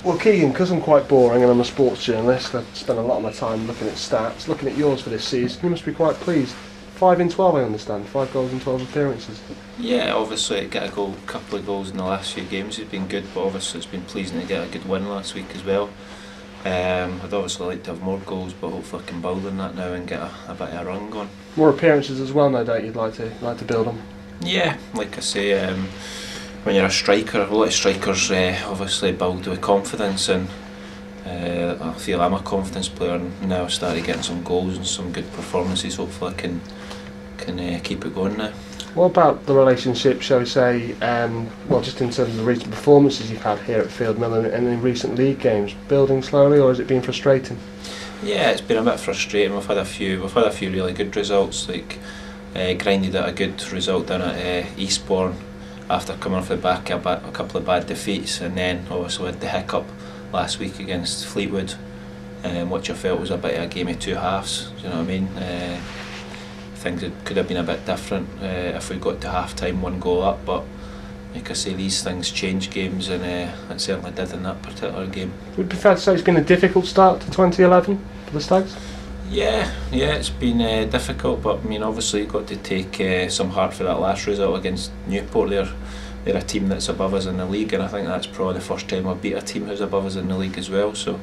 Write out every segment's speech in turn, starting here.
Well, Keigan, because I'm quite boring and I'm a sports journalist, I spend a lot of my time looking at stats, looking at yours for this season. You must be quite pleased. 5 in 12, I understand. 5 goals in 12 appearances. Yeah, obviously to get a couple of goals in the last few games has been good, but obviously it's been pleasing to get a good win last week as well. I'd obviously like to have more goals, but hopefully I can build on that now and get a bit of a run going. More appearances as well, no doubt you'd like to build on. Yeah, like I say, when you're a striker, a lot of strikers obviously build with confidence, and I feel I'm a confidence player, and now I started getting some goals and some good performances. Hopefully I can keep it going now. What about the relationship, shall we say, just in terms of the recent performances you've had here at Field Mill and in recent league games, building slowly, or has it been frustrating? Yeah, it's been a bit frustrating. We've had a few really good results, like grinded out a good result down at Eastbourne after coming off the back of a couple of bad defeats, and then obviously had the hiccup last week against Fleetwood, which I felt was a bit of a game of two halves. Do you know what I mean? Things could have been a bit different if we got to half time 1 goal up, but like I say, these things change games, and it certainly did in that particular game. Would it be fair to say it's been a difficult start to 2011 for the Stags? Yeah, it's been difficult, but I mean, obviously you've got to take some heart for that last result against Newport. They're a team that's above us in the league, and I think that's probably the first time I've beat a team who's above us in the league as well. So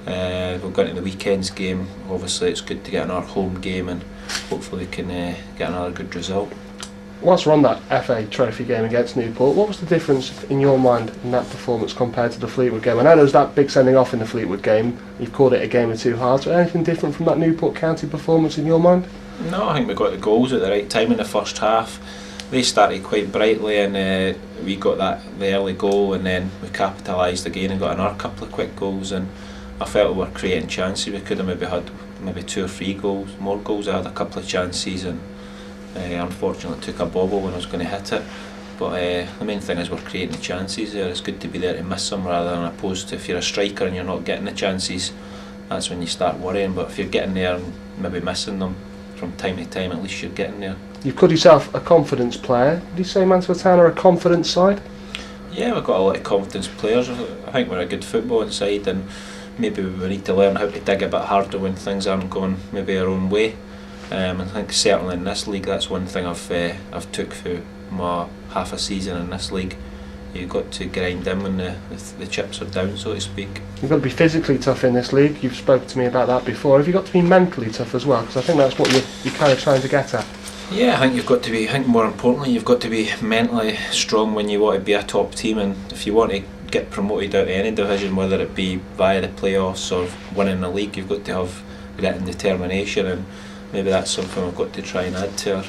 we've got into the weekend's game. Obviously it's good to get in our home game, and hopefully we can get another good result. Whilst we're on that FA Trophy game against Newport, what was the difference in your mind in that performance compared to the Fleetwood game? I know there was that big sending off in the Fleetwood game. You've called it a game of two halves. Was anything different from that Newport County performance in your mind? No, I think we got the goals at the right time in the first half. They started quite brightly, and we got the early goal, and then we capitalised again and got another couple of quick goals, and I felt we were creating chances. We could have maybe had 2 or 3 more goals. I had a couple of chances, and unfortunately took a bobble when I was going to hit it, but the main thing is we're creating the chances there. It's good to be there to miss them, rather than opposed to if you're a striker and you're not getting the chances, that's when you start worrying. But if you're getting there and maybe missing them from time to time, at least you're getting there. You've called yourself a confidence player. Would you say Mansfield Town are a confidence side? Yeah, we've got a lot of confidence players. I think we're a good footballing side, and maybe we need to learn how to dig a bit harder when things aren't going maybe our own way. I think certainly in this league, that's one thing I've took through my half a season in this league. You've got to grind in when the chips are down, so to speak. You've got to be physically tough in this league. You've spoken to me about that before. Have you got to be mentally tough as well? Because I think that's what you're kind of trying to get at. Yeah, I think you've got to be. I think more importantly, you've got to be mentally strong when you want to be a top team, and if you want to get promoted out of any division, whether it be via the playoffs or winning the league, you've got to have grit and determination, and maybe that's something we've got to try and add to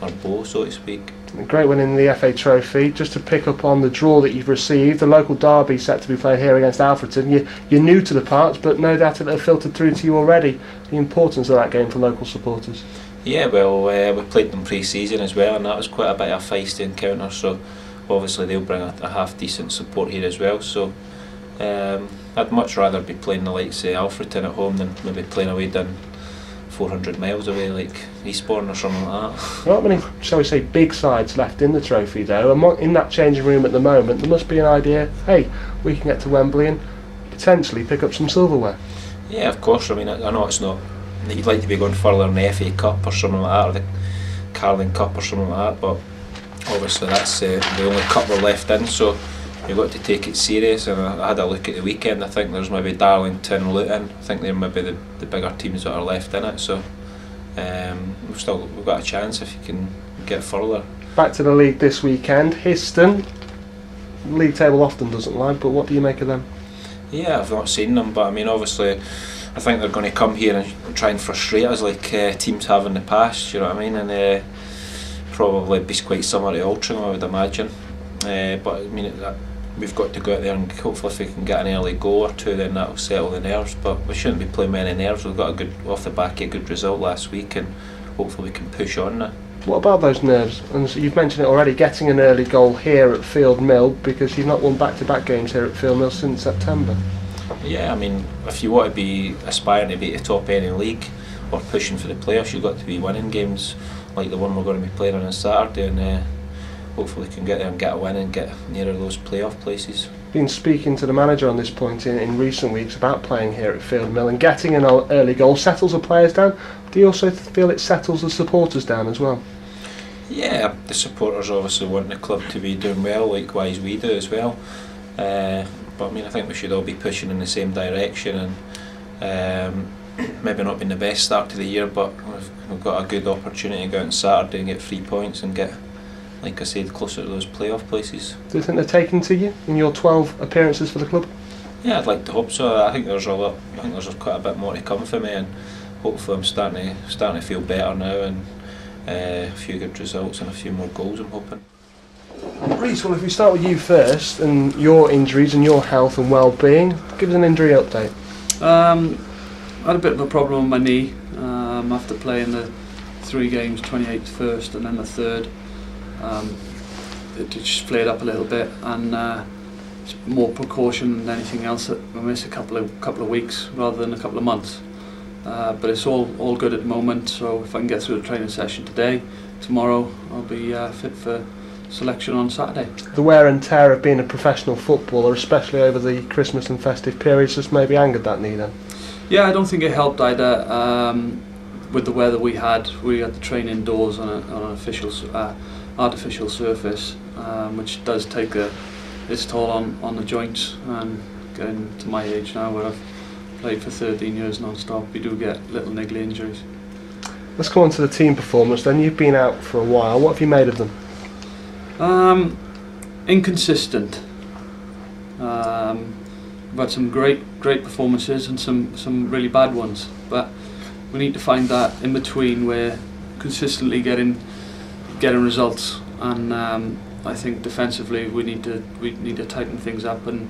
our bow, so to speak. A great win in the FA Trophy. Just to pick up on the draw that you've received, the local derby set to be played here against Alfreton. You're new to the parts, but no doubt it'll have filtered through to you already, the importance of that game for local supporters. Yeah, well, we played them pre-season as well, and that was quite a bit of a feisty encounter, so obviously they'll bring a half decent support here as well. So I'd much rather be playing the likes of Alfreton at home than maybe playing away down 400 miles away like Eastbourne or something like that. Not many, shall we say, big sides left in the trophy though, and in that changing room at the moment there must be an idea, hey, we can get to Wembley and potentially pick up some silverware. Yeah, of course. I mean, I know it's not, you'd like to be going further in the FA Cup or something like that, or the Carling Cup or something like that, but obviously that's the only cup we're left in, so you've got to take it serious. And I had a look at the weekend. I think there's maybe Darlington, Luton. I think they're maybe the bigger teams that are left in it. So we've got a chance if you can get further. Back to the league this weekend. Histon, league table often doesn't lie, but what do you make of them? Yeah, I've not seen them, but I mean, obviously I think they're going to come here and try and frustrate us like teams have in the past. You know what I mean? And probably be quite similar to Altrincham, I would imagine. But I mean, we've got to go out there and hopefully if we can get an early goal or two, then that'll settle the nerves. But we shouldn't be playing many nerves. We've got off the back of a good result last week, and hopefully we can push on now. What about those nerves? And so you've mentioned it already, getting an early goal here at Field Mill, because you've not won back-to-back games here at Field Mill since September. Yeah, I mean, if you want to be aspiring to be at the top end in the league or pushing for the playoffs, you've got to be winning games like the one we're going to be playing on Saturday, and hopefully we can get there and get a win and get nearer those playoff places. been speaking to the manager on this point in recent weeks about playing here at Field Mill, and getting an early goal settles the players down. Do you also feel it settles the supporters down as well? Yeah, the supporters obviously want the club to be doing well, likewise we do as well. But I mean, I think we should all be pushing in the same direction, and maybe not been the best start to the year, but we've got a good opportunity to go out on Saturday and get 3 points and get, like I said, closer to those playoff places. Do you think they're taking to you in your 12 appearances for the club? Yeah, I'd like to hope so. I think there's quite a bit more to come for me, and hopefully I'm starting to feel better now, and a few good results and a few more goals, I'm hoping. Rhys, well, if we start with you first, and your injuries and your health and well-being, give us an injury update. I had a bit of a problem with my knee after playing the 3 games, 28th first and then the third. It just flared up a little bit, and it's more precaution than anything else. I missed a couple of weeks rather than a couple of months. But it's all good at the moment, so if I can get through the training session today, tomorrow I'll be fit for selection on Saturday. The wear and tear of being a professional footballer, especially over the Christmas and festive periods, just maybe angered that knee then? Yeah, I don't think it helped either. With the weather we had to train indoors on an artificial surface, which does take its toll on the joints, and getting to my age now where I've played for 13 years non-stop, we do get little niggly injuries. Let's go on to the team performance then. You've been out for a while. What have you made of them? Inconsistent. We've had some great performances and some really bad ones, but we need to find that in between where consistently getting results, and I think defensively we need to tighten things up and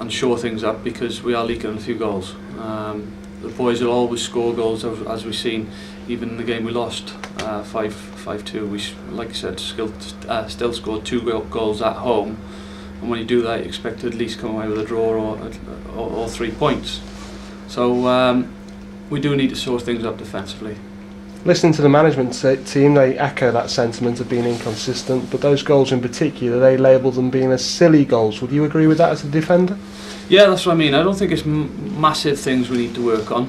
shore things up, because we are leaking a few goals. The boys will always score goals, as we've seen, even in the game we lost 5-2. We, like I said, still scored 2 goals at home, and when you do that, you expect to at least come away with a draw or 3 points. So we do need to sort things up defensively. Listening to the management team, they echo that sentiment of being inconsistent, but those goals in particular, they label them being as silly goals. Would you agree with that as a defender? Yeah, that's what I mean. I don't think it's massive things we need to work on,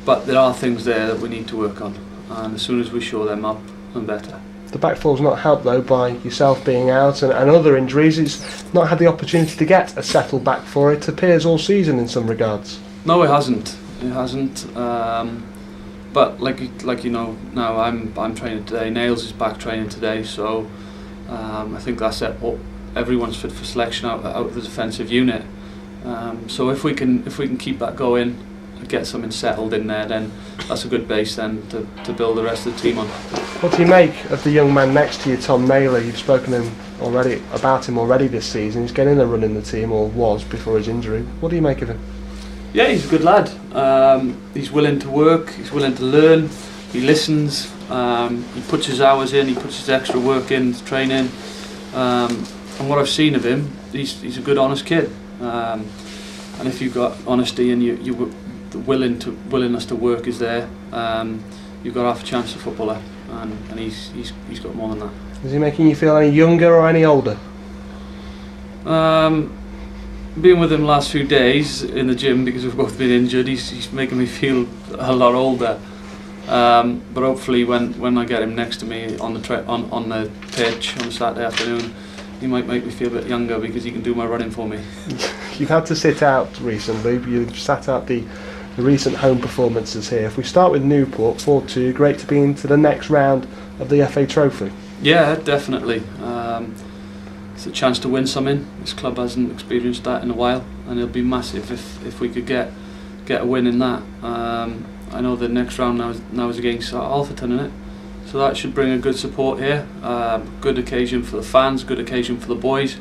but there are things there that we need to work on, and as soon as we shore them up, then better. The back four's not helped though by yourself being out and other injuries. It's not had the opportunity to get a settled back four. It appears all season in some regards. No, it hasn't. But like you know, now I'm training today. Nails is back training today, so I think that's it. Everyone's fit for selection out of the defensive unit. So if we can keep that going, and get something settled in there, then that's a good base then to build the rest of the team on. What do you make of the young man next to you, Tom Naylor? You've spoken about him already this season. He's getting a run in the team, or was before his injury. What do you make of him? Yeah, he's a good lad. He's willing to work, he's willing to learn, he listens, he puts his hours in, he puts his extra work in training. And what I've seen of him, he's a good, honest kid. And if you've got honesty and the willingness to work is there, you've got half a chance of footballer, and he's got more than that. Is he making you feel any younger or any older? Being with him the last few days in the gym, because we've both been injured, he's making me feel a lot older. But hopefully when I get him next to me on the pitch on a Saturday afternoon, he might make me feel a bit younger, because he can do my running for me. You've had to sit out recently. You've sat out the recent home performances here. If we start with Newport, 4-2, great to be into the next round of the FA Trophy. Yeah, definitely. It's a chance to win something. This club hasn't experienced that in a while, and it'll be massive if we could get a win in that. I know the next round now is against Alfreton, isn't it? So that should bring a good support here. Good occasion for the fans, good occasion for the boys,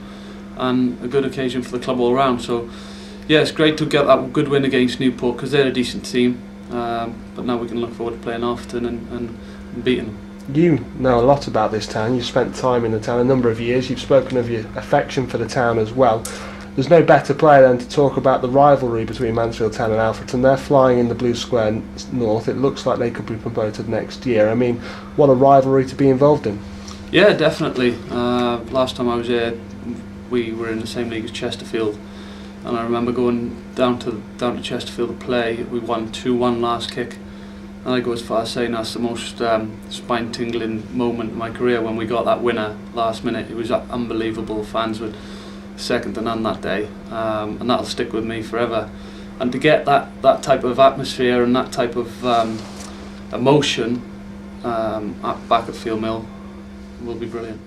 and a good occasion for the club all round. So yeah, it's great to get that good win against Newport, because they're a decent team. But now we can look forward to playing Alfreton and beating them. You know a lot about this town. You've spent time in the town a number of years. You've spoken of your affection for the town as well. There's no better player than to talk about the rivalry between Mansfield Town and Alfreton. They're flying in the Blue Square North. It looks like they could be promoted next year. I mean, what a rivalry to be involved in. Yeah, definitely. Last time I was here, we were in the same league as Chesterfield, and I remember going down to Chesterfield to play. We won 2-1 last kick, and I go as far as saying that's the most spine-tingling moment in my career when we got that winner last minute. It was unbelievable. Fans were second to none that day, and that'll stick with me forever. And to get that type of atmosphere and that type of emotion back at Field Mill will be brilliant.